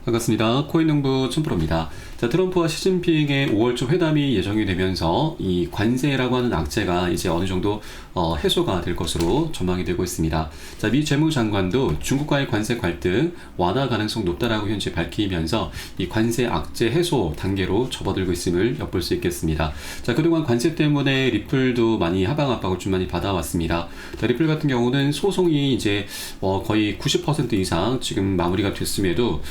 반갑습니다. 코인농부 춘프로입니다. 자, 트럼프와 시진핑의 5월 초 회담이 예정이 되면서 이 관세라고 하는 악재가 이제 어느 정도 해소가 될 것으로 전망이 되고 있습니다. 자, 미 재무장관도 중국과의 관세 갈등 완화 가능성 높다라고 현재 밝히면서 이 관세 악재 해소 단계로 접어들고 있음을 엿볼 수 있겠습니다. 자, 그동안 관세 때문에 리플도 많이 하방 압박을 좀 많이 받아왔습니다. 자, 리플 같은 경우는 소송이 이제 거의 90% 이상 지금 마무리가 됐음에도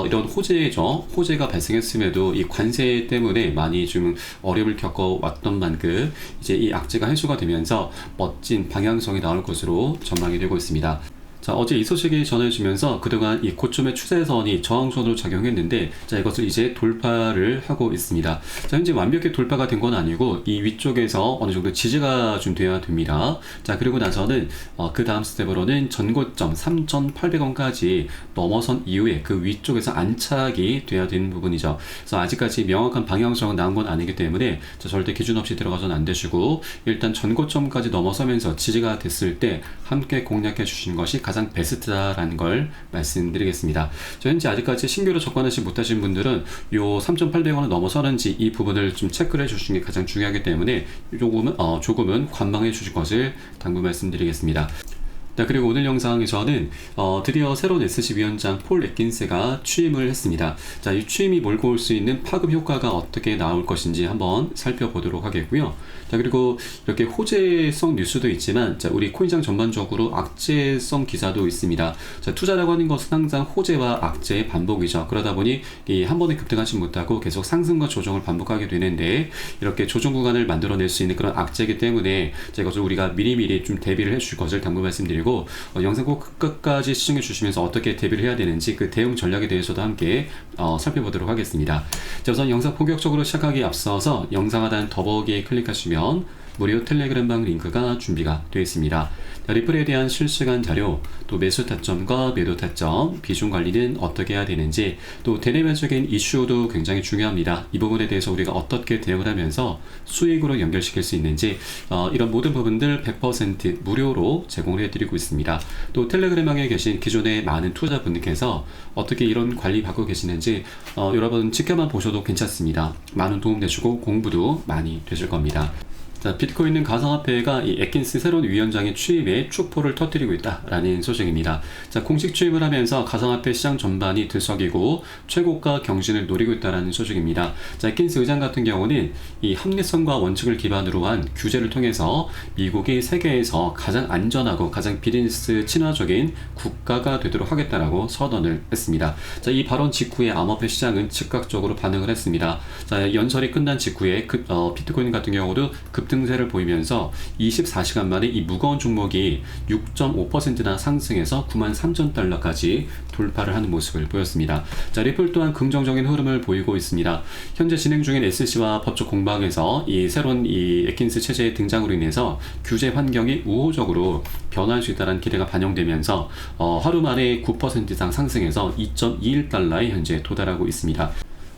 이런 호재가 발생했음에도 이 관세 때문에 많이 좀 어려움을 겪어왔던 만큼 이제 이 악재가 해소가 되면서 멋진 방향성이 나올 것으로 전망이 되고 있습니다. 자, 어제 이 소식이 전해지면서 그동안 이 고점의 추세선이 저항선으로 작용했는데, 자, 이것을 이제 돌파를 하고 있습니다. 자, 현재 완벽히 돌파가 된 건 아니고 이 위쪽에서 어느 정도 지지가 좀 돼야 됩니다. 자, 그리고 나서는 그 다음 스텝으로는 전고점 3,800원까지 넘어선 이후에 그 위쪽에서 안착이 돼야 되는 부분이죠. 그래서 아직까지 명확한 방향성은 나온 건 아니기 때문에 자, 절대 기준 없이 들어가서는 안 되시고, 일단 전고점까지 넘어서면서 지지가 됐을 때 함께 공략해 주시는 것이 가장 베스트다라는 걸 말씀드리겠습니다. 현재 아직까지 신규로 접근하지 못하신 분들은 요 3,800원을 넘어서는지 이 부분을 좀 체크를 해주시는 게 가장 중요하기 때문에 조금은 관망해 주실 것을 당부 말씀드리겠습니다. 자, 그리고 오늘 영상에서는 드디어 새로운 SC 위원장 폴 애킨스가 취임을 했습니다. 자, 이 취임이 몰고 올 수 있는 파급 효과가 어떻게 나올 것인지 한번 살펴보도록 하겠고요. 자, 그리고 이렇게 호재성 뉴스도 있지만, 자, 우리 코인장 전반적으로 악재성 기사도 있습니다. 자, 투자라고 하는 것은 항상 호재와 악재의 반복이죠. 그러다 보니 이 한 번에 급등하지 못하고 계속 상승과 조정을 반복하게 되는데, 이렇게 조정 구간을 만들어낼 수 있는 그런 악재이기 때문에 자, 이것을 우리가 미리미리 좀 대비를 해주실 것을 당부 말씀드리고, 영상 꼭 끝까지 시청해 주시면서 어떻게 대비를 해야 되는지 그 대응 전략에 대해서도 함께 살펴보도록 하겠습니다. 자, 우선 영상 본격적으로 시작하기에 앞서서 영상 하단 더보기에 클릭하시면 무료 텔레그램방 링크가 준비가 되어 있습니다. 리플에 대한 실시간 자료, 또 매수 타점과 매도 타점, 비중 관리는 어떻게 해야 되는지, 또 대내면적인 이슈도 굉장히 중요합니다. 이 부분에 대해서 우리가 어떻게 대응을 하면서 수익으로 연결시킬 수 있는지, 이런 모든 부분들 100% 무료로 제공을 해드리고 있습니다. 또 텔레그램방에 계신 기존의 많은 투자자분들께서 어떻게 이런 관리 받고 계시는지 여러분 지켜만 보셔도 괜찮습니다. 많은 도움 되시고 공부도 많이 되실 겁니다. 자, 비트코인은 가상화폐가 이 애킨스 새로운 위원장의 취임에 축포를 터뜨리고 있다라는 소식입니다. 자, 공식 취임을 하면서 가상화폐 시장 전반이 들썩이고 최고가 경신을 노리고 있다라는 소식입니다. 자, 애킨스 의장 같은 경우는 이 합리성과 원칙을 기반으로 한 규제를 통해서 미국이 세계에서 가장 안전하고 가장 비즈니스 친화적인 국가가 되도록 하겠다라고 선언을 했습니다. 자, 이 발언 직후에 암호화폐 시장은 즉각적으로 반응을 했습니다. 자, 연설이 끝난 직후에 비트코인 같은 경우도 급등세를 보이면서 24시간 만에 이 무거운 종목이 6.5%나 상승해서 93,000달러까지 돌파를 하는 모습을 보였습니다. 자, 리플 또한 긍정적인 흐름을 보이고 있습니다. 현재 진행 중인 SC와 법적 공방에서 이 새로운 이 애킨스 체제의 등장으로 인해서 규제 환경이 우호적으로 변화할 수 있다는 기대가 반영되면서 하루 만에 9% 이상 상승해서 2.21달러에 현재 도달하고 있습니다.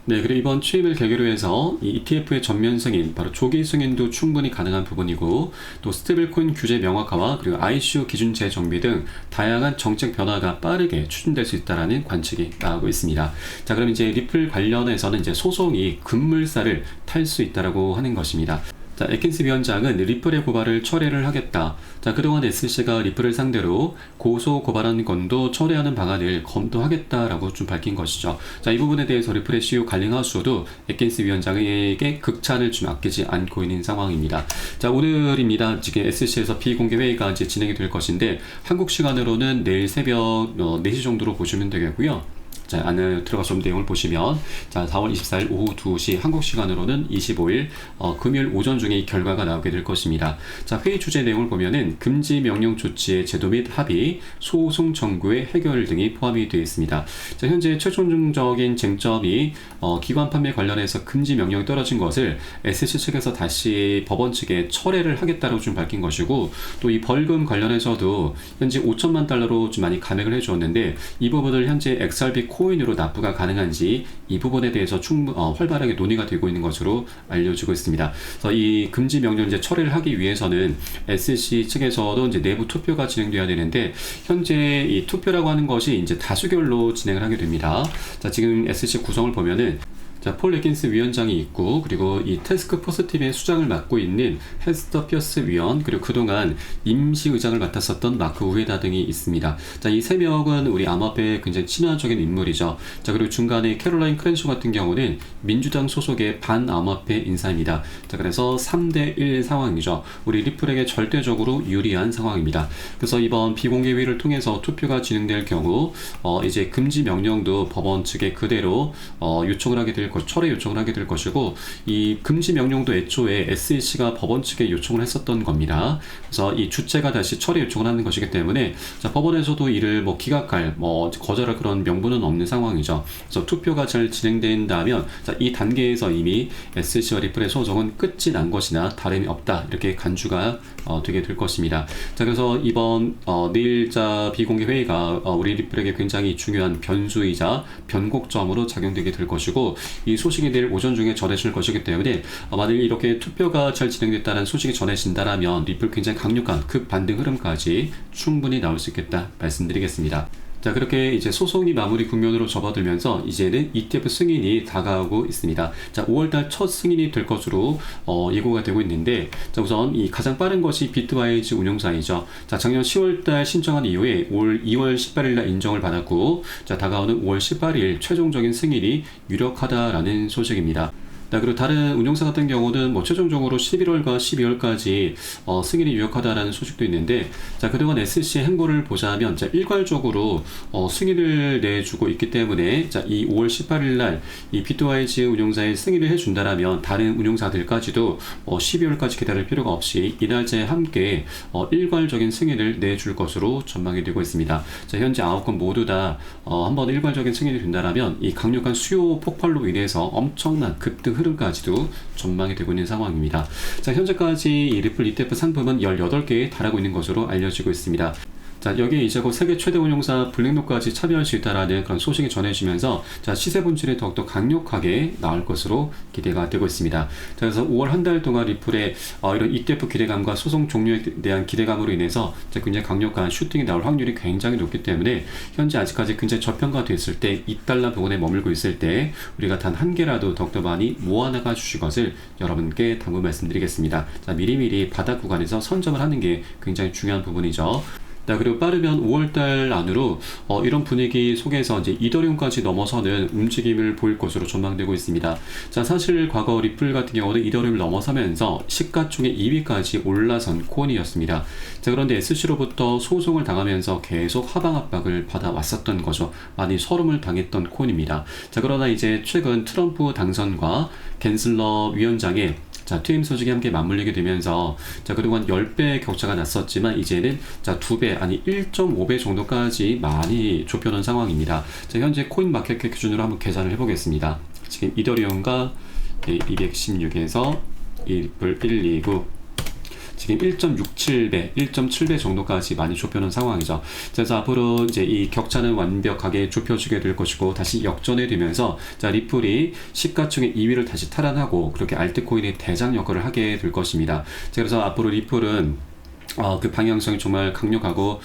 네, 그리고 이번 취임을 계기로 해서 이 ETF의 전면 승인, 바로 조기 승인도 충분히 가능한 부분이고, 또 스테이블코인 규제 명확화와 그리고 ICO 기준제 정비 등 다양한 정책 변화가 빠르게 추진될 수 있다라는 관측이 나오고 있습니다. 자, 그럼 이제 리플 관련해서는 이제 소송이 급물살을 탈 수 있다라고 하는 것입니다. 자, 애킨스 위원장은 리플의 고발을 철회를 하겠다. 자, 그동안 SC가 리플을 상대로 고소 고발한 건도 철회하는 방안을 검토하겠다라고 좀 밝힌 것이죠. 자, 이 부분에 대해서 리플의 CEO 갈링하우스도 애킨스 위원장에게 극찬을 좀 아끼지 않고 있는 상황입니다. 자, 오늘입니다. 지금 SC에서 비공개 회의가 이제 진행이 될 것인데, 한국 시간으로는 내일 새벽 4시 정도로 보시면 되겠고요. 자, 안에 들어가서 좀 내용을 보시면, 자, 4월 24일 오후 2시, 한국 시간으로는 25일 금요일 오전 중에 이 결과가 나오게 될 것입니다. 자, 회의 주제 내용을 보면은 금지 명령 조치의 제도 및 합의, 소송 청구의 해결 등이 포함이 되어 있습니다. 자, 현재 최종적인 쟁점이 기관 판매 관련해서 금지 명령이 떨어진 것을 SC 측에서 다시 법원 측에 철회를 하겠다고 좀 밝힌 것이고, 또 이 벌금 관련해서도 현재 5천만 달러로 좀 많이 감액을 해주었는데, 이 부분을 현재 XRP 코인으로 납부가 가능한지 이 부분에 대해서 활발하게 논의가 되고 있는 것으로 알려지고 있습니다. 그래서 이 금지 명령 이제 처리를 하기 위해서는 SEC 측에서도 이제 내부 투표가 진행돼야 되는데, 현재 이 투표라고 하는 것이 이제 다수결로 진행을 하게 됩니다. 자, 지금 SEC 구성을 보면은 자, 폴 레긴스 위원장이 있고, 그리고 이 태스크 포스 팀의 수장을 맡고 있는 헤스터 피어스 위원, 그리고 그동안 임시 의장을 맡았었던 마크 우에다 등이 있습니다. 자, 이 세 명은 우리 암호화폐에 굉장히 친화적인 인물이죠. 자, 그리고 중간에 캐롤라인 크렌쇼 같은 경우는 민주당 소속의 반암호화폐 인사입니다. 자, 그래서 3대1 상황이죠. 우리 리플에게 절대적으로 유리한 상황입니다. 그래서 이번 비공개 회의를 통해서 투표가 진행될 경우 이제 금지 명령도 법원 측에 그대로 요청을 하게 될 철회 요청을 하게 될 것이고, 이 금지 명령도 애초에 SEC가 법원 측에 요청을 했었던 겁니다. 그래서 이 주체가 다시 철회 요청을 하는 것이기 때문에, 자, 법원에서도 이를 기각할 거절할 그런 명분은 없는 상황이죠. 그래서 투표가 잘 진행된다면, 자, 이 단계에서 이미 SEC와 리플의 소송은 끝이 난 것이나 다름이 없다, 이렇게 간주가 되게 될 것입니다. 자, 그래서 이번 내일자 비공개 회의가 우리 리플에게 굉장히 중요한 변수이자 변곡점으로 작용되게 될 것이고, 이 소식이 내일 오전 중에 전해질 것이기 때문에 만일 이렇게 투표가 잘 진행됐다는 소식이 전해진다면 리플 굉장히 강력한 급반등 흐름까지 충분히 나올 수 있겠다 말씀드리겠습니다. 자, 그렇게 이제 소송이 마무리 국면으로 접어들면서 이제는 ETF 승인이 다가오고 있습니다. 자, 5월달 첫 승인이 될 것으로 예고가 되고 있는데, 자, 우선 이 가장 빠른 것이 비트와이즈 운용사이죠. 자, 작년 10월달 신청한 이후에 올 2월 18일날 인정을 받았고, 자, 다가오는 5월 18일 최종적인 승인이 유력하다라는 소식입니다. 그리고 다른 운용사 같은 경우는 최종적으로 11월과 12월까지 승인이 유력하다라는 소식도 있는데, 자, 그동안 SEC의 행보를 보자면, 자, 일괄적으로 승인을 내주고 있기 때문에, 자, 이 5월 18일 날 이 비트와이즈 운용사에 승인을 해준다라면 다른 운용사들까지도 12월까지 기다릴 필요가 없이 이 날짜에 함께 일괄적인 승인을 내줄 것으로 전망이 되고 있습니다. 자, 현재 9건 모두 다 한번 일괄적인 승인이 된다라면 이 강력한 수요 폭발로 인해서 엄청난 급등 흐름까지도 전망이 되고 있는 상황입니다. 자, 현재까지 이 리플 ETF 상품은 18개에 달하고 있는 것으로 알려지고 있습니다. 자, 여기에 이제 곧 세계 최대 운용사 블랙록까지 참여할 수 있다라는 그런 소식이 전해지면서, 자, 시세 본질이 더욱더 강력하게 나올 것으로 기대가 되고 있습니다. 자, 그래서 5월 한 달 동안 리플의 이런 ETF 기대감과 소송 종료에 대한 기대감으로 인해서 굉장히 강력한 슈팅이 나올 확률이 굉장히 높기 때문에, 현재 아직까지 굉장히 저평가됐을 때 $2 부근에 머물고 있을 때 우리가 단 한 개라도 더욱더 많이 모아나가 주실 것을 여러분께 당부 말씀드리겠습니다. 자, 미리미리 바닥 구간에서 선점을 하는 게 굉장히 중요한 부분이죠. 자, 그리고 빠르면 5월달 안으로 이런 분위기 속에서 이제 이더리움까지 넘어서는 움직임을 보일 것으로 전망되고 있습니다. 자, 사실 과거 리플 같은 경우는 이더리움을 넘어서면서 시가총액 2위까지 올라선 코인이었습니다. 자, 그런데 SEC로부터 소송을 당하면서 계속 하방 압박을 받아왔었던 거죠. 많이 서름을 당했던 코인입니다. 자, 그러나 이제 최근 트럼프 당선과 갠슬러 위원장의 자, 퇴임 소식이 함께 맞물리게 되면서, 자, 그동안 10배 격차가 났었지만 이제는 자, 2배 아니 1.5배 정도까지 많이 좁혀놓은 상황입니다. 자, 현재 코인 마켓캡 기준으로 한번 계산을 해보겠습니다. 지금 이더리움과 216에서 리플 129 지금 1.67배, 1.7배 정도까지 많이 좁혀놓은 상황이죠. 그래서 앞으로 이제 이 격차는 완벽하게 좁혀지게 될 것이고, 다시 역전이 되면서, 자, 리플이 시가총액 2위를 다시 탈환하고, 그렇게 알트코인의 대장 역할을 하게 될 것입니다. 자, 그래서 앞으로 리플은 그 방향성이 정말 강력하고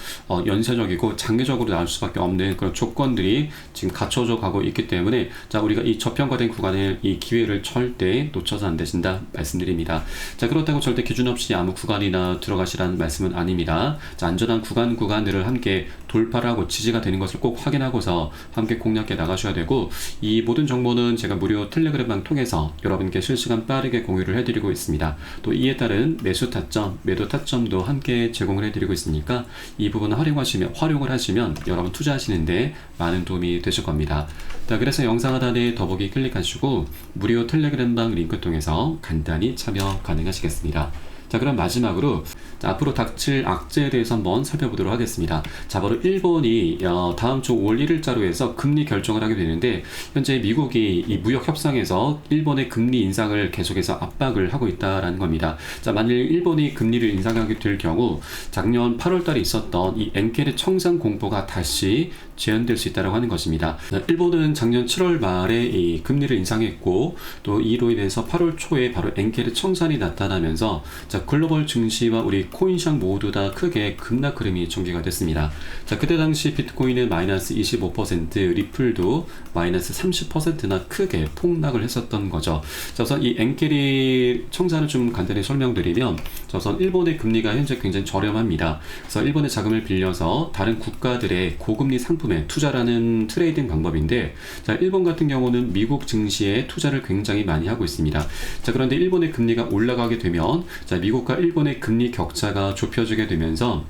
연쇄적이고 장기적으로 나올 수밖에 없는 그런 조건들이 지금 갖춰져 가고 있기 때문에, 자, 우리가 이 저평가된 구간에 이 기회를 절대 놓쳐서 안 되신다 말씀드립니다. 자, 그렇다고 절대 기준 없이 아무 구간이나 들어가시라는 말씀은 아닙니다. 자, 안전한 구간들을 함께 돌파를 하고 지지가 되는 것을 꼭 확인하고서 함께 공략해 나가셔야 되고, 이 모든 정보는 제가 무료 텔레그램방 통해서 여러분께 실시간 빠르게 공유를 해드리고 있습니다. 또 이에 따른 매수 타점, 매도 타점도 함께 제공을 해드리고 있으니까 이 부분을 활용을 하시면 여러분 투자하시는데 많은 도움이 되실 겁니다. 자, 그래서 영상 하단에 더보기 클릭하시고 무료 텔레그램방 링크 통해서 간단히 참여 가능하시겠습니다. 자, 그럼 마지막으로 앞으로 닥칠 악재에 대해서 한번 살펴보도록 하겠습니다. 자, 바로 일본이 다음 주 5월 1일자로 해서 금리 결정을 하게 되는데, 현재 미국이 이 무역 협상에서 일본의 금리 인상을 계속해서 압박을 하고 있다라는 겁니다. 자, 만일 일본이 금리를 인상하게 될 경우 작년 8월 달에 있었던 이 엔케르 청산 공포가 다시 재현될 수 있다고 하는 것입니다. 일본은 작년 7월 말에 이 금리를 인상했고, 또 이로 인해서 8월 초에 바로 엔케르 청산이 나타나면서 자, 글로벌 증시와 우리 코인시장 모두 다 크게 급락 흐름이 전개가 됐습니다. 자, 그때 당시 비트코인은 마이너스 25%, 리플도 마이너스 30%나 크게 폭락을 했었던 거죠. 자, 우선 이 엔케르 청산을 좀 간단히 설명드리면, 우선 일본의 금리가 현재 굉장히 저렴합니다. 그래서 일본의 자금을 빌려서 다른 국가들의 고금리 상품에 투자라는 트레이딩 방법인데, 자, 일본 같은 경우는 미국 증시에 투자를 굉장히 많이 하고 있습니다. 자, 그런데 일본의 금리가 올라가게 되면 자, 미국과 일본의 금리 격차가 좁혀지게 되면서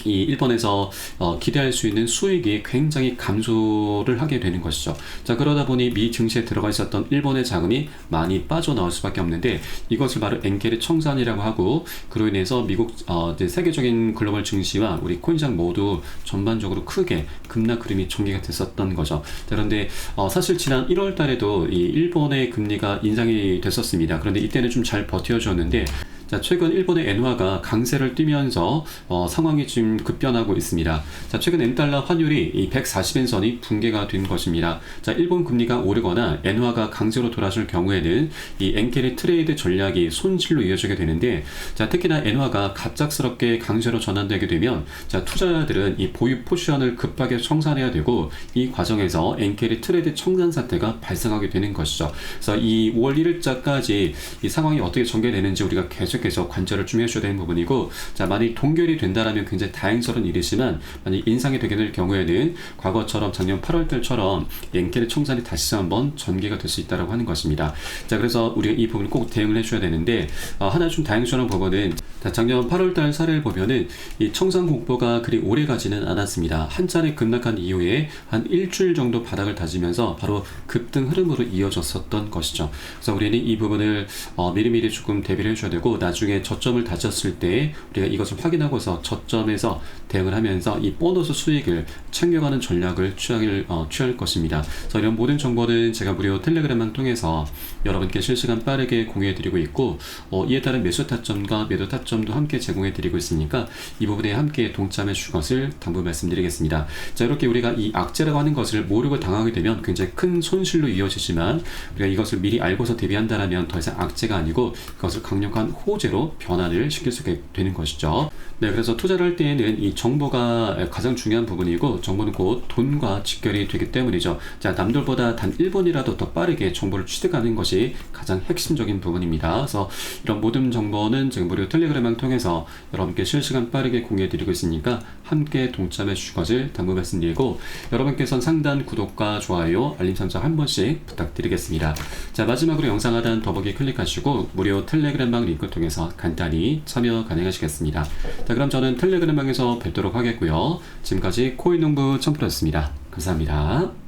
이 일본에서 기대할 수 있는 수익이 굉장히 감소를 하게 되는 것이죠. 자, 그러다 보니 미 증시에 들어가 있었던 일본의 자금이 많이 빠져나올 수밖에 없는데, 이것을 바로 엔케르 청산이라고 하고, 그로 인해서 미국 세계적인 글로벌 증시와 우리 코인시장 모두 전반적으로 크게 급락 흐름이 전개가 됐었던 거죠. 자, 그런데 사실 지난 1월 달에도 이 일본의 금리가 인상이 됐었습니다. 그런데 이때는 좀 잘 버텨줬는데, 자, 최근 일본의 엔화가 강세를 띠면서 상황이 지금 급변하고 있습니다. 자, 최근 엔달러 환율이 이 140엔선이 붕괴가 된 것입니다. 자, 일본 금리가 오르거나 엔화가 강세로 돌아설 경우에는 이 엔케르 트레이드 전략이 손실로 이어지게 되는데, 자, 특히나 엔화가 갑작스럽게 강세로 전환되게 되면 자, 투자자들은 이 보유 포지션을 급하게 청산해야 되고, 이 과정에서 엔케르 트레이드 청산 사태가 발생하게 되는 것이죠. 그래서 이 5월 1일자까지 이 상황이 어떻게 전개되는지 우리가 계속해서 관찰을 좀 해줘야 되는 부분이고, 자, 만약 동결이 된다라면 굉장히 다행스러운 일이지만, 만약 인상이 되게 될 경우에는 과거처럼 작년 8월 달처럼 엔케르 청산이 다시 한번 전개가 될 수 있다고 하는 것입니다. 자, 그래서 우리가 이 부분을 꼭 대응을 해줘야 되는데, 하나 좀 다행스러운 부분은 작년 8월 달 사례를 보면은 이 청산 공포가 그리 오래 가지는 않았습니다. 한 차례 급락한 이후에 한 일주일 정도 바닥을 다지면서 바로 급등 흐름으로 이어졌었던 것이죠. 그래서 우리는 이 부분을 미리미리 조금 대비를 해줘야 되고, 나중에 저점을 다졌을 때 우리가 이것을 확인하고서 저점에서 대응을 하면서 이 보너스 수익을 챙겨가는 전략을 취할 것입니다. 그래서 이런 모든 정보는 제가 무료 텔레그램을 통해서 여러분께 실시간 빠르게 공유해드리고 있고, 이에 따른 매수 타점과 매도 타점도 함께 제공해드리고 있으니까 이 부분에 함께 동참해 주실 것을 당부 말씀드리겠습니다. 자, 이렇게 우리가 이 악재라고 하는 것을 모르고 당하게 되면 굉장히 큰 손실로 이어지지만, 우리가 이것을 미리 알고서 대비한다면 더 이상 악재가 아니고 그것을 강력한 호재로 변화를 시킬 수 있게 되는 것이죠. 네, 그래서 투자를 할 때에는 이 정보가 가장 중요한 부분이고, 정보는 곧 돈과 직결이 되기 때문이죠. 자, 남들보다 단 1분이라도 더 빠르게 정보를 취득하는 것이 가장 핵심적인 부분입니다. 그래서 이런 모든 정보는 지금 무료 텔레그램을 통해서 여러분께 실시간 빠르게 공유해드리고 있으니까 함께 동참해 주실 것을 당부 말씀드리고, 여러분께서는 상단 구독과 좋아요, 알림 설정 한 번씩 부탁드리겠습니다. 자, 마지막으로 영상 하단 더보기 클릭하시고 무료 텔레그램방 링크 통해서 간단히 참여 가능하시겠습니다. 자, 그럼 저는 텔레그램방에서 뵙도록 하겠고요. 지금까지 코인농부 첨프로였습니다. 감사합니다.